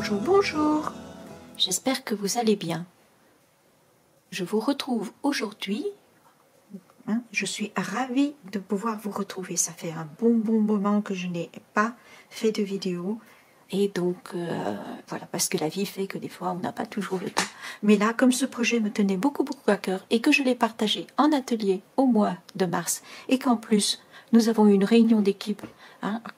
Bonjour, bonjour. J'espère que vous allez bien. Je vous retrouve aujourd'hui. Je suis ravie de pouvoir vous retrouver. Ça fait un bon moment que je n'ai pas fait de vidéo. Et donc, voilà, parce que la vie fait que des fois, on n'a pas toujours le temps. Mais là, comme ce projet me tenait beaucoup à cœur et que je l'ai partagé en atelier au mois de mars, et qu'en plus, nous avons eu une réunion d'équipe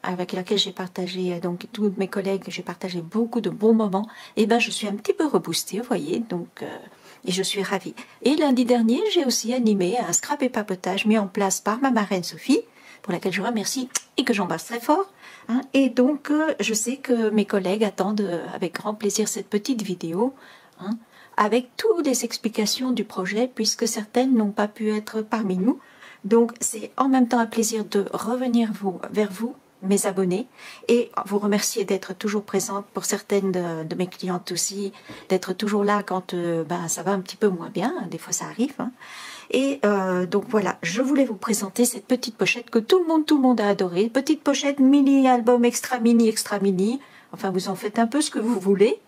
avec laquelle j'ai partagé, donc tous mes collègues, j'ai partagé beaucoup de bons moments, et ben je suis un petit peu reboostée, vous voyez, donc, et je suis ravie. Et lundi dernier, j'ai aussi animé un scrap et papotage mis en place par ma marraine Sophie, pour laquelle je remercie et que j'embrasse très fort. Et donc, je sais que mes collègues attendent avec grand plaisir cette petite vidéo, avec toutes les explications du projet, puisque certaines n'ont pas pu être parmi nous. Donc, c'est en même temps un plaisir de revenir vers vous, mes abonnés, et vous remercier d'être toujours présente pour certaines de mes clientes aussi, d'être toujours là quand ça va un petit peu moins bien, des fois ça arrive. Et donc voilà, je voulais vous présenter cette petite pochette que tout le monde a adoré. Petite pochette mini, album extra mini. Enfin, vous en faites un peu ce que vous voulez.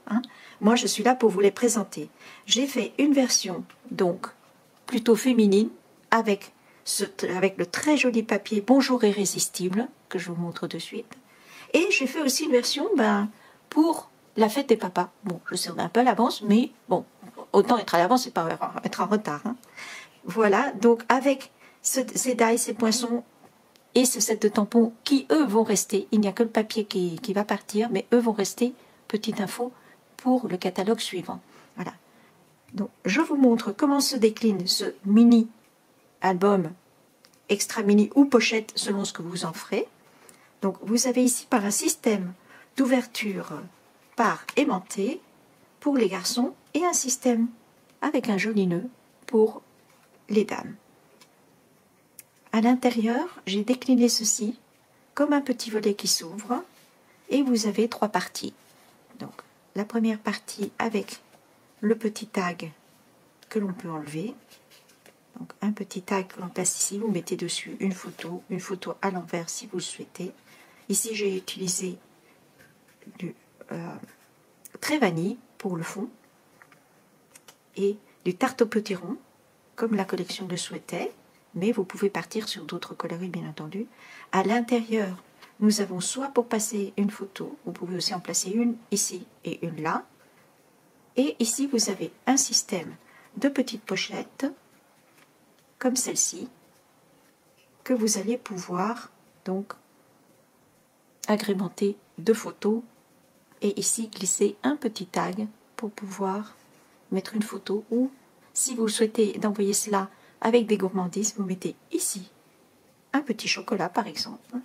Moi, je suis là pour vous les présenter. J'ai fait une version, donc, plutôt féminine, avec le très joli papier Bonjour Irrésistible, que je vous montre de suite. Et j'ai fait aussi une version pour la fête des papas. Bon, je sais, on est un peu à l'avance, mais bon, autant être à l'avance et pas être en retard. Voilà, donc avec ces die, ces poinçons et ce set de tampons qui, eux, vont rester. Il n'y a que le papier qui va partir, mais eux vont rester, petite info, pour le catalogue suivant. Voilà. Donc, je vous montre comment se décline ce mini album, extra mini ou pochette, selon ce que vous en ferez. Donc, vous avez ici par un système d'ouverture par aimanté pour les garçons et un système avec un joli nœud pour les dames. À l'intérieur, j'ai décliné ceci comme un petit volet qui s'ouvre et vous avez trois parties. Donc, la première partie avec le petit tag que l'on peut enlever. Donc, un petit tag que l'on place ici, vous mettez dessus une photo à l'envers si vous le souhaitez. Ici, j'ai utilisé du trait vanille pour le fond et du tarte au potiron, comme la collection le souhaitait, mais vous pouvez partir sur d'autres coloris, bien entendu. À l'intérieur, nous avons soit pour passer une photo, vous pouvez aussi en placer une ici et une là. Et ici, vous avez un système de petites pochettes, comme celle-ci, que vous allez pouvoir donc agrémenter de photos et ici glisser un petit tag pour pouvoir mettre une photo ou si vous souhaitez d'envoyer cela avec des gourmandises, vous mettez ici un petit chocolat par exemple,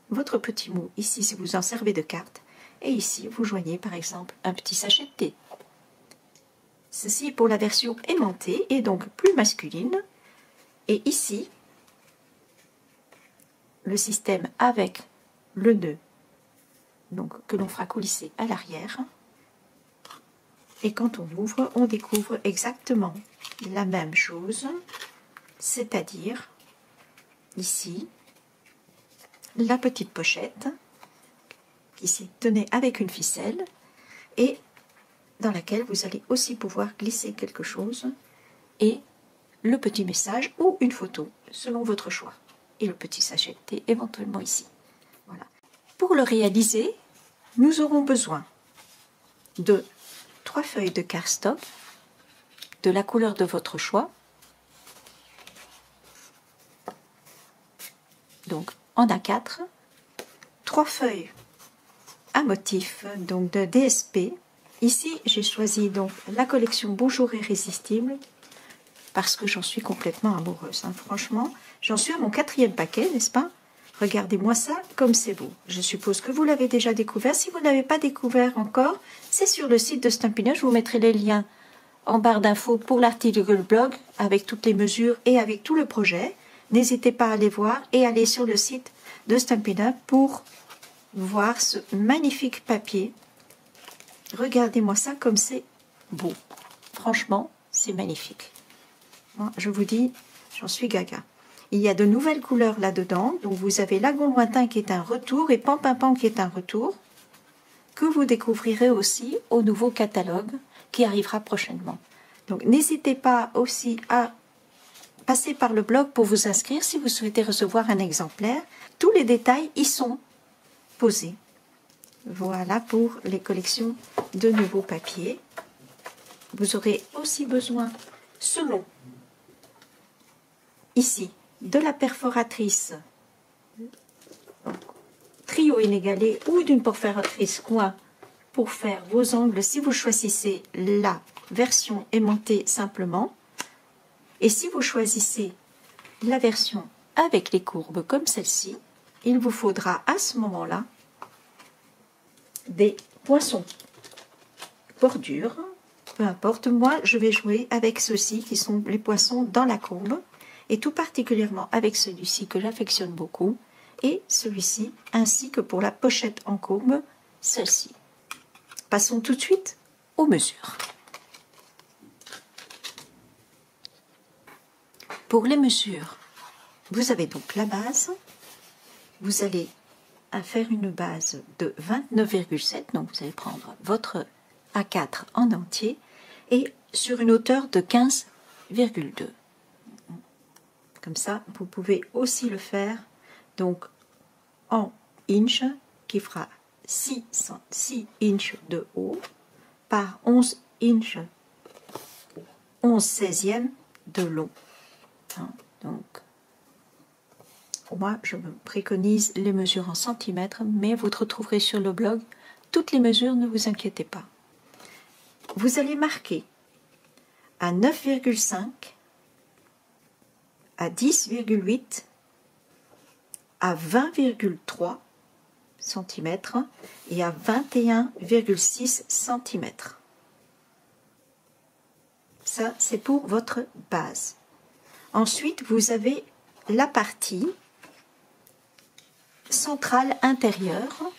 votre petit mot ici si vous en servez de carte et ici vous joignez par exemple un petit sachet de thé. Ceci est pour la version aimantée et donc plus masculine. Et ici, le système avec le nœud donc, que l'on fera coulisser à l'arrière. Et quand on ouvre, on découvre exactement la même chose, c'est-à-dire ici, la petite pochette qui s'y tenait avec une ficelle et dans laquelle vous allez aussi pouvoir glisser quelque chose et le petit message ou une photo, selon votre choix. Et le petit sachet de thé éventuellement ici. Voilà. Pour le réaliser, nous aurons besoin de 3 feuilles de cardstock, de la couleur de votre choix, donc en A4, 3 feuilles à motif, donc de DSP. Ici, j'ai choisi donc la collection Bonjour Irrésistible, parce que j'en suis complètement amoureuse. Franchement, j'en suis à mon 4e paquet, n'est-ce pas? Regardez-moi ça, comme c'est beau. Je suppose que vous l'avez déjà découvert. Si vous ne l'avez pas découvert encore, c'est sur le site de Stampin' Up. Je vous mettrai les liens en barre d'infos pour l'article blog, avec toutes les mesures et avec tout le projet. N'hésitez pas à aller voir et aller sur le site de Stampin' Up pour voir ce magnifique papier. Regardez-moi ça, comme c'est beau. Franchement, c'est magnifique. Je vous dis, j'en suis gaga. Il y a de nouvelles couleurs là-dedans. Donc vous avez Lagon Lointain qui est un retour et Pampinpan qui est un retour. que vous découvrirez aussi au nouveau catalogue qui arrivera prochainement. Donc n'hésitez pas aussi à passer par le blog pour vous inscrire si vous souhaitez recevoir un exemplaire. Tous les détails y sont posés. Voilà pour les collections de nouveaux papiers. Vous aurez aussi besoin, selon ici, de la perforatrice trio inégalé ou d'une perforatrice coin pour faire vos angles si vous choisissez la version aimantée simplement. Et si vous choisissez la version avec les courbes comme celle-ci, il vous faudra à ce moment-là des poinçons bordure. Peu importe, moi je vais jouer avec ceux-ci qui sont les poinçons dans la courbe et tout particulièrement avec celui-ci que j'affectionne beaucoup et celui-ci ainsi que pour la pochette en courbe, celle-ci. Passons tout de suite aux mesures. Pour les mesures, vous avez donc la base. Vous allez faire une base de 29,7, donc vous allez prendre votre A4 en entier et sur une hauteur de 15,2. Comme ça, vous pouvez aussi le faire donc en inch qui fera 6 inches de haut par 11 inches, 11 16e de long. Donc, moi, je me préconise les mesures en centimètres, mais vous retrouverez sur le blog toutes les mesures, ne vous inquiétez pas. Vous allez marquer à 9,5, à 10,8, à 20,3 cm et à 21,6 cm. Ça, c'est pour votre base. Ensuite, vous avez la partie centrale intérieure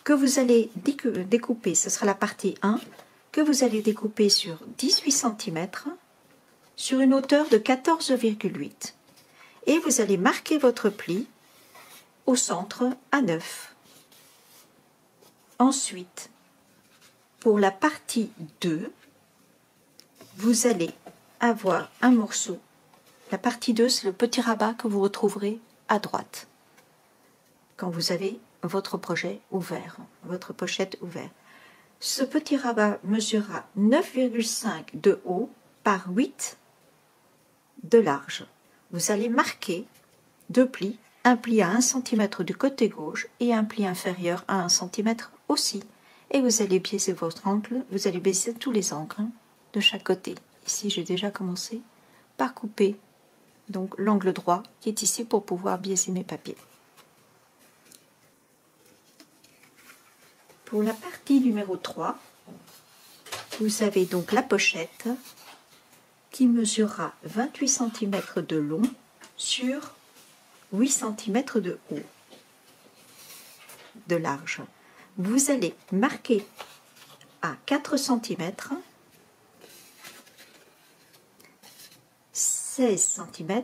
que vous allez découper. Ce sera la partie 1 que vous allez découper sur 18 cm sur une hauteur de 14,8. Et vous allez marquer votre pli au centre à 9. Ensuite, pour la partie 2, vous allez avoir un morceau. La partie 2, c'est le petit rabat que vous retrouverez à droite quand vous avez votre projet ouvert, votre pochette ouverte. Ce petit rabat mesurera 9,5 de haut par 8 de large. Vous allez marquer deux plis, un pli à 1 cm du côté gauche et un pli inférieur à 1 cm aussi. Et vous allez biaiser votre angle, vous allez biaiser tous les angles de chaque côté. Ici, j'ai déjà commencé par couper donc l'angle droit qui est ici pour pouvoir biaiser mes papiers. Pour la partie numéro 3, vous avez donc la pochette qui mesurera 28 cm de long sur 8 cm de haut, de large. Vous allez marquer à 4 cm, 16 cm,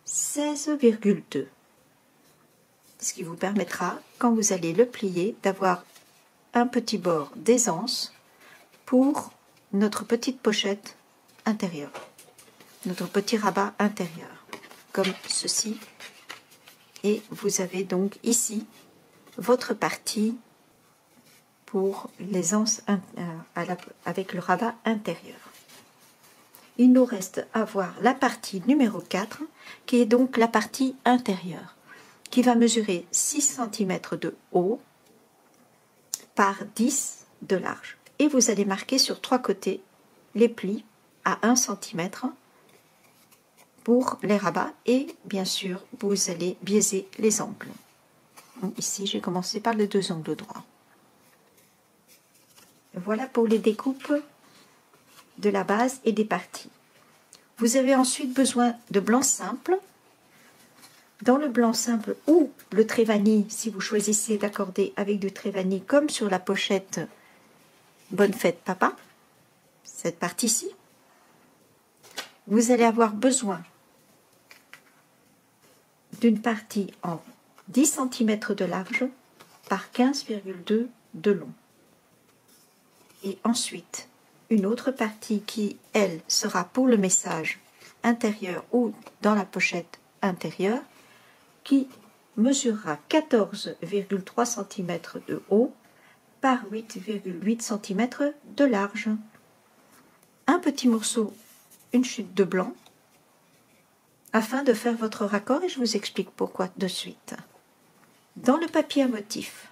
16,2. Ce qui vous permettra, quand vous allez le plier, d'avoir un petit bord d'aisance pour notre petite pochette intérieure, notre petit rabat intérieur, comme ceci. Et vous avez donc ici votre partie pour l'aisance avec le rabat intérieur. Il nous reste à voir la partie numéro 4, qui est donc la partie intérieure, qui va mesurer 6 cm de haut par 10 de large. Et vous allez marquer sur 3 côtés les plis à 1 cm pour les rabats et bien sûr vous allez biaiser les angles. Donc, ici j'ai commencé par les deux angles droits. Voilà pour les découpes de la base et des parties. Vous avez ensuite besoin de blanc simple. Dans le blanc simple ou le trait vanille, si vous choisissez d'accorder avec du trait vanille, comme sur la pochette Bonne fête papa, cette partie-ci, vous allez avoir besoin d'une partie en 10 cm de large par 15,2 de long. Et ensuite, une autre partie qui, elle, sera pour le message intérieur ou dans la pochette intérieure, qui mesurera 14,3 cm de haut par 8,8 cm de large. Un petit morceau, une chute de blanc, afin de faire votre raccord, et je vous explique pourquoi de suite. Dans le papier à motif,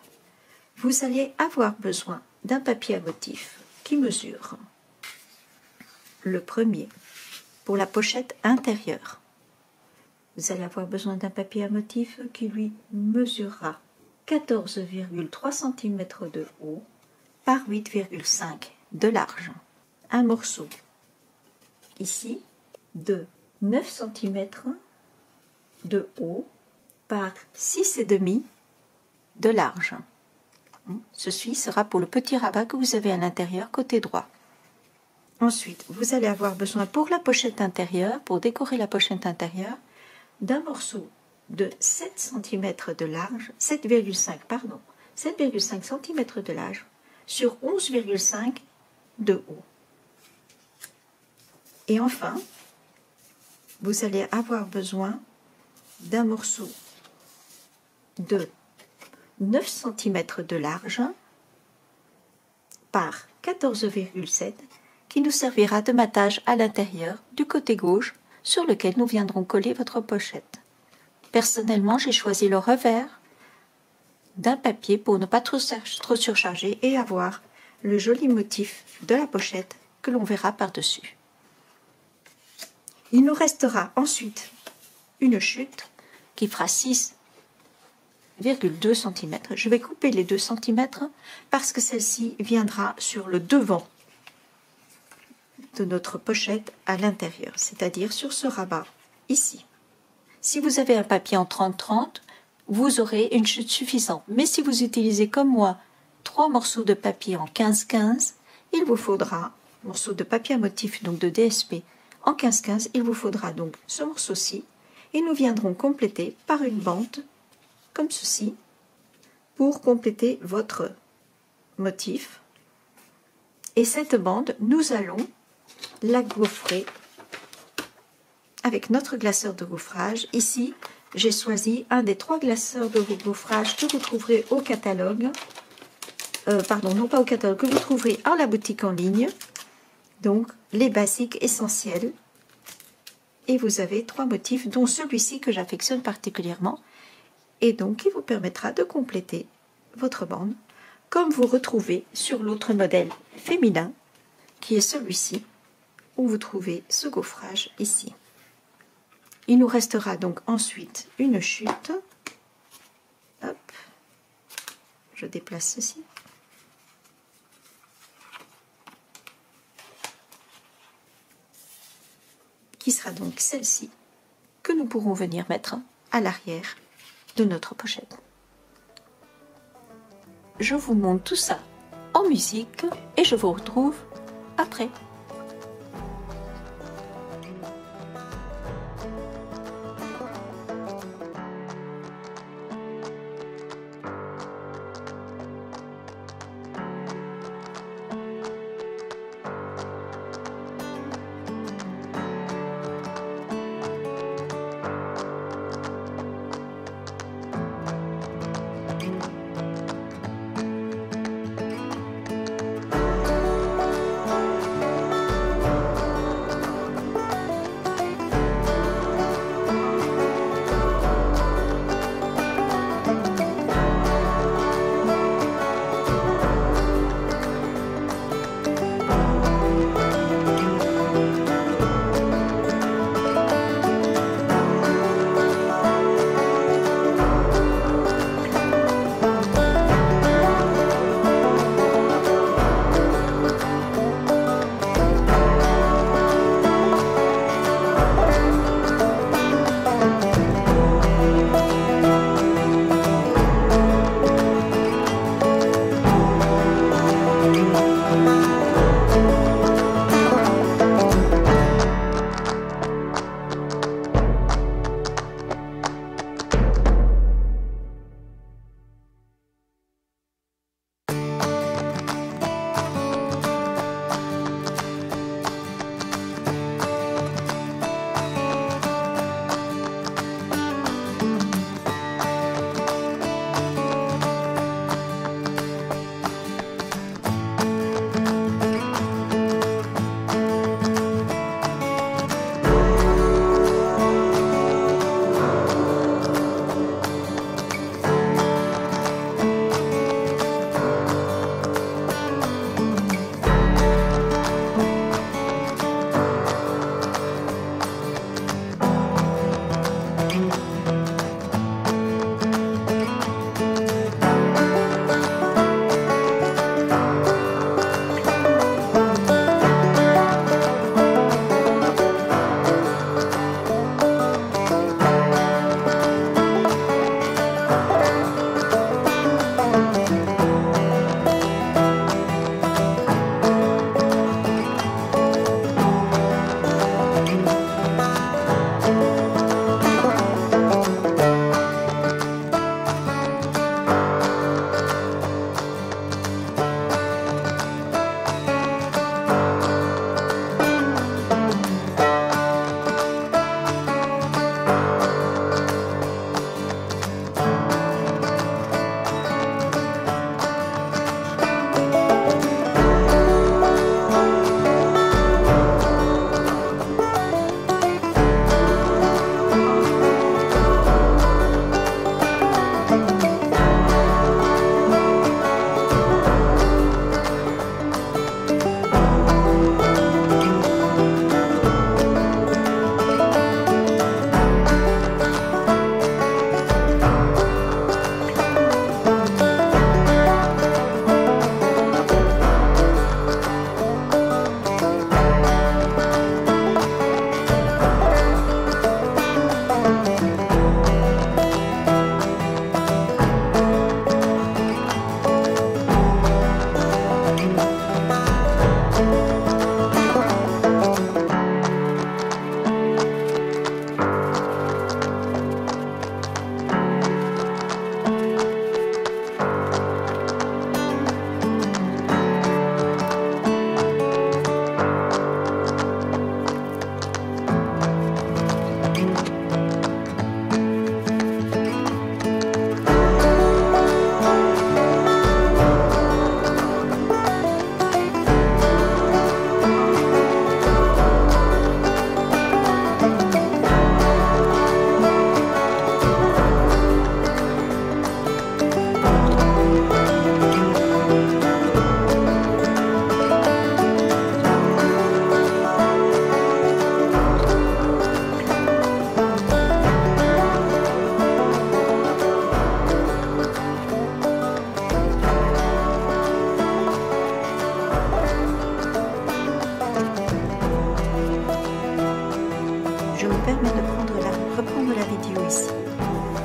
vous allez avoir besoin d'un papier à motif qui mesure le premier pour la pochette intérieure. Vous allez avoir besoin d'un papier à motif qui lui mesurera 14,3 cm de haut par 8,5 de large. Un morceau ici de 9 cm de haut par 6,5 de large. Ceci sera pour le petit rabat que vous avez à l'intérieur côté droit. Ensuite, vous allez avoir besoin pour la pochette intérieure, pour décorer la pochette intérieure, d'un morceau de 7 cm de large, 7,5 cm de large sur 11,5 de haut. Et enfin, vous allez avoir besoin d'un morceau de 9 cm de large par 14,7 qui nous servira de matage à l'intérieur du côté gauche sur lequel nous viendrons coller votre pochette. Personnellement, j'ai choisi le revers d'un papier pour ne pas trop surcharger et avoir le joli motif de la pochette que l'on verra par-dessus. Il nous restera ensuite une chute qui fera 6,2 cm. Je vais couper les 2 cm parce que celle-ci viendra sur le devant de notre pochette à l'intérieur, c'est-à-dire sur ce rabat ici. Si vous avez un papier en 30-30, vous aurez une chute suffisante. Mais si vous utilisez comme moi 3 morceaux de papier en 15-15, il vous faudra, morceau de papier à motif, donc de DSP, en 15-15, il vous faudra donc ce morceau-ci, et nous viendrons compléter par une bande, comme ceci, pour compléter votre motif. Et cette bande, nous allons la gaufrer avec notre glaceur de gaufrage. Ici, j'ai choisi un des 3 glaceurs de gaufrage que vous trouverez au catalogue. Pardon, non pas au catalogue, que vous trouverez à la boutique en ligne. Donc, les basiques essentiels. Et vous avez 3 motifs, dont celui-ci que j'affectionne particulièrement. Et donc, qui vous permettra de compléter votre bande, comme vous retrouvez sur l'autre modèle féminin, qui est celui-ci, où vous trouvez ce gaufrage ici. Il nous restera donc ensuite une chute. Hop, je déplace ceci. Qui sera donc celle-ci, que nous pourrons venir mettre à l'arrière de notre pochette. Je vous montre tout ça en musique et je vous retrouve après.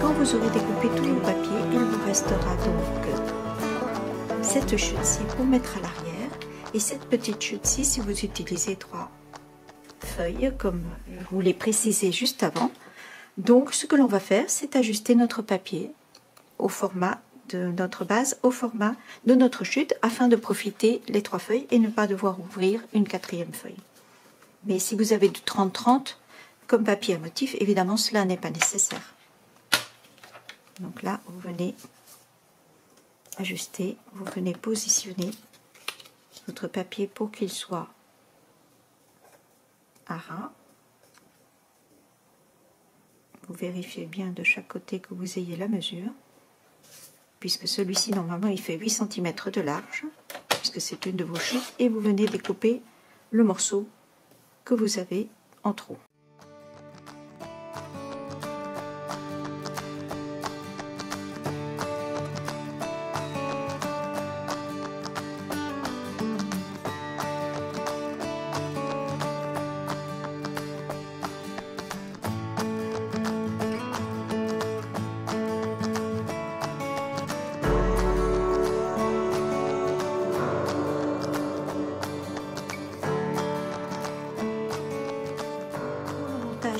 Quand vous aurez découpé tous vos papiers, il vous restera donc cette chute-ci pour mettre à l'arrière et cette petite chute-ci si vous utilisez 3 feuilles comme je vous l'ai précisé juste avant. Donc ce que l'on va faire, c'est ajuster notre papier au format de notre base, au format de notre chute, afin de profiter les 3 feuilles et ne pas devoir ouvrir une 4e feuille. Mais si vous avez du 30-30 comme papier à motif, évidemment cela n'est pas nécessaire. Donc là, vous venez ajuster, vous venez positionner votre papier pour qu'il soit à ras. Vous vérifiez bien de chaque côté que vous ayez la mesure, puisque celui-ci normalement il fait 8 cm de large, puisque c'est une de vos chutes, et vous venez découper le morceau que vous avez en trop.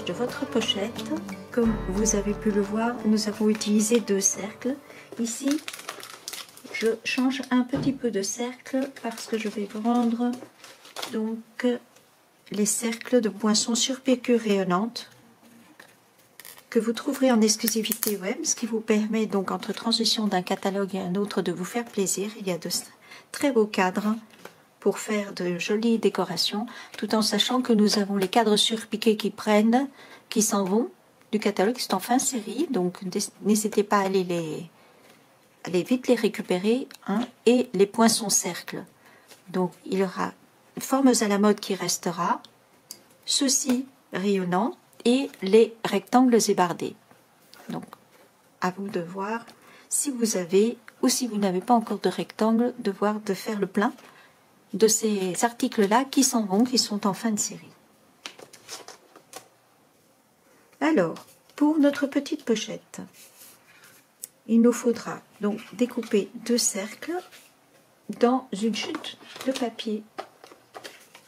De votre pochette, comme vous avez pu le voir, nous avons utilisé 2 cercles. Ici, je change un petit peu de cercle parce que je vais prendre donc les cercles de poinçons sur piqûre rayonnante que vous trouverez en exclusivité web, ce qui vous permet donc entre transition d'un catalogue et un autre de vous faire plaisir. Il y a de très beaux cadres pour faire de jolies décorations, tout en sachant que nous avons les cadres surpiqués qui s'en vont du catalogue, c'est en fin de série, donc n'hésitez pas à aller vite les récupérer, hein, et les poinçons cercles. Donc il y aura formes à la mode qui restera, ceux-ci rayonnants et les rectangles ébardés. Donc à vous de voir si vous avez, ou si vous n'avez pas encore de rectangle, de faire le plein de ces articles-là qui s'en vont, qui sont en fin de série. Alors, pour notre petite pochette, il nous faudra donc découper 2 cercles dans une chute de papier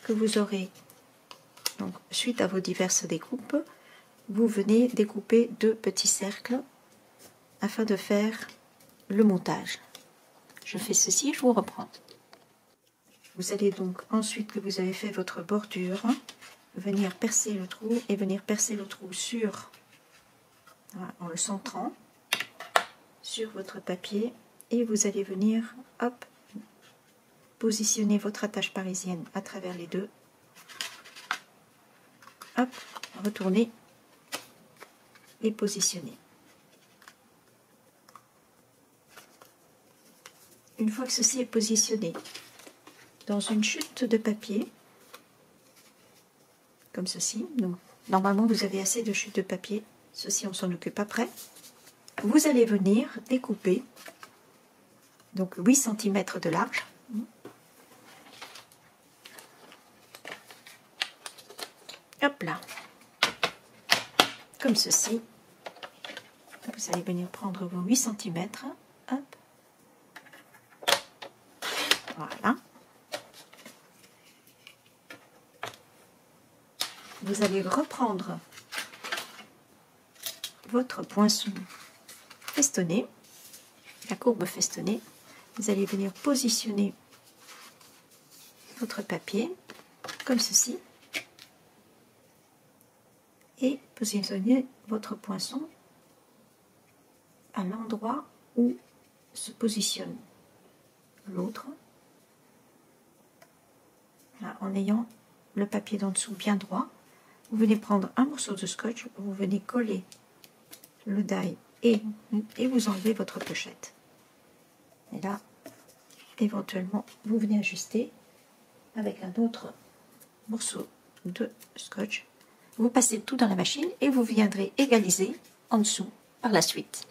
que vous aurez. Donc, suite à vos diverses découpes, vous venez découper 2 petits cercles afin de faire le montage. Je fais ceci, je vous reprends. Vous allez donc, ensuite que vous avez fait votre bordure, venir percer le trou et venir percer le trou sur, voilà, en le centrant sur votre papier, et vous allez venir, hop, positionner votre attache parisienne à travers les 2, hop, retourner et positionner. Une fois que ceci est positionné dans une chute de papier, comme ceci, donc normalement vous avez assez de chutes de papier, ceci on s'en occupe après, vous allez venir découper donc 8 cm de large, hop là, comme ceci. Vous allez venir prendre vos 8 cm, hop, voilà. Vous allez reprendre votre poinçon festonné, la courbe festonnée. Vous allez venir positionner votre papier comme ceci et positionner votre poinçon à l'endroit où se positionne l'autre, en ayant le papier d'en dessous bien droit. Vous venez prendre un morceau de scotch, vous venez coller le die et vous enlevez votre pochette. Et là, éventuellement, vous venez ajuster avec un autre morceau de scotch. Vous passez tout dans la machine et vous viendrez égaliser en dessous par la suite.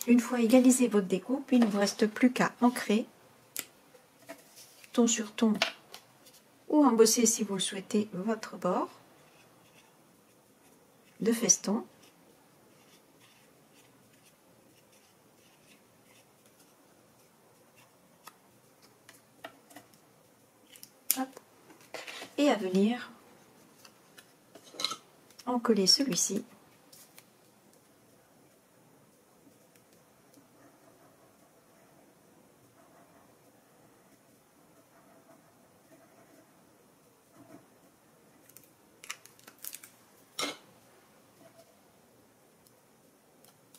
Une fois égalisé votre découpe, il ne vous reste plus qu'à ancrer ton sur ton ou embosser si vous le souhaitez votre bord. de feston. Hop. Et à venir en coller celui-ci.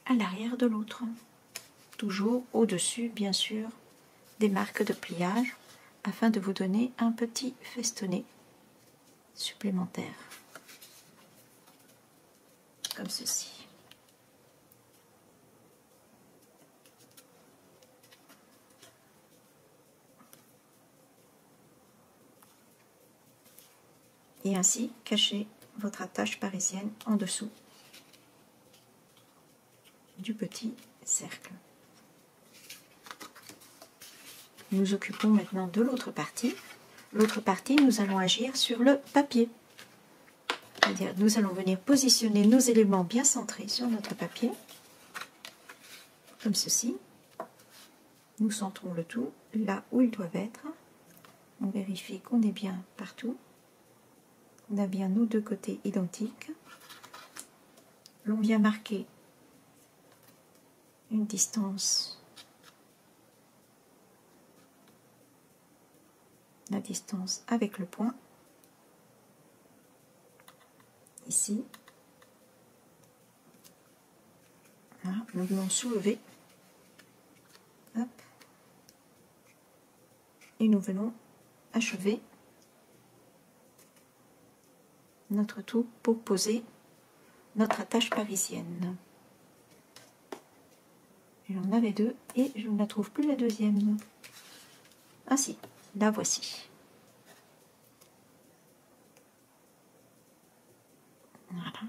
À l'arrière de l'autre, toujours au-dessus bien sûr des marques de pliage afin de vous donner un petit festonnet supplémentaire comme ceci. Et ainsi cacher votre attache parisienne en dessous du petit cercle. Nous occupons maintenant de l'autre partie. L'autre partie, nous allons agir sur le papier. C'est-à-dire, nous allons venir positionner nos éléments bien centrés sur notre papier, comme ceci. Nous centrons le tout là où ils doivent être. On vérifie qu'on est bien partout. On a bien nos deux côtés identiques. L'on vient marquer une distance, la distance avec le point, ici. Voilà, nous venons soulever, hop, et nous venons achever notre tour pour poser notre attache parisienne. J'en avais deux et je ne la trouve plus la deuxième. Ah si, la voici. Voilà.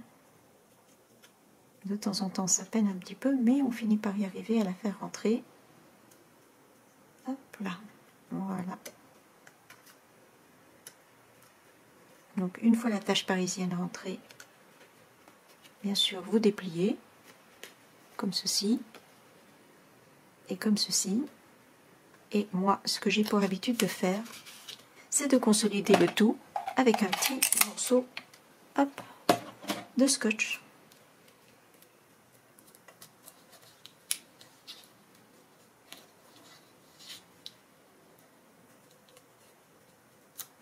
De temps en temps ça peine un petit peu, mais on finit par y arriver à la faire rentrer. Hop là, voilà. Donc une fois la tache parisienne rentrée, bien sûr vous dépliez comme ceci et comme ceci. Et moi ce que j'ai pour habitude de faire, c'est de consolider le tout avec un petit morceau, hop, de scotch.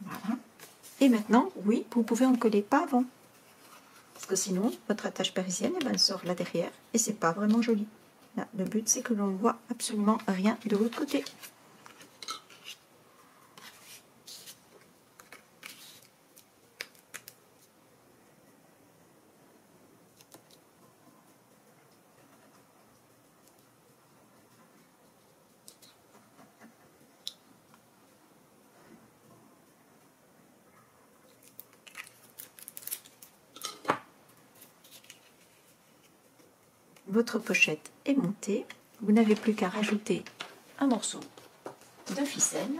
Voilà. Et maintenant, oui, vous pouvez en coller pas avant. Parce que sinon, votre attache parisienne, elle sort là derrière et c'est pas vraiment joli. Là, le but, c'est que l'on ne voit absolument rien de l'autre côté. Votre pochette est montée, vous n'avez plus qu'à rajouter un morceau de ficelle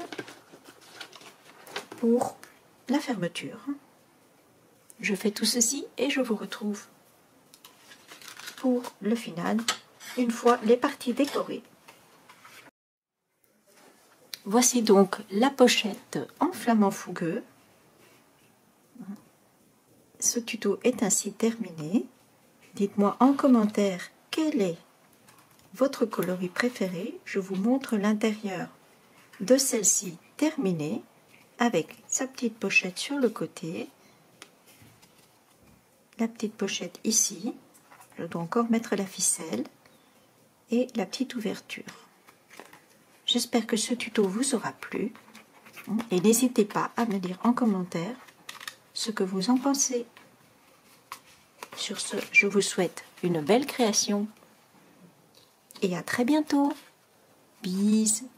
pour la fermeture. Je fais tout ceci et je vous retrouve pour le final, une fois les parties décorées. Voici donc la pochette en flamant fougueux. Ce tuto est ainsi terminé. Dites-moi en commentaire quel est votre coloris préféré. Je vous montre l'intérieur de celle-ci terminée avec sa petite pochette sur le côté, la petite pochette ici, je dois encore mettre la ficelle et la petite ouverture. J'espère que ce tuto vous aura plu et n'hésitez pas à me dire en commentaire ce que vous en pensez. Sur ce, je vous souhaite une belle création et à très bientôt. Bisous.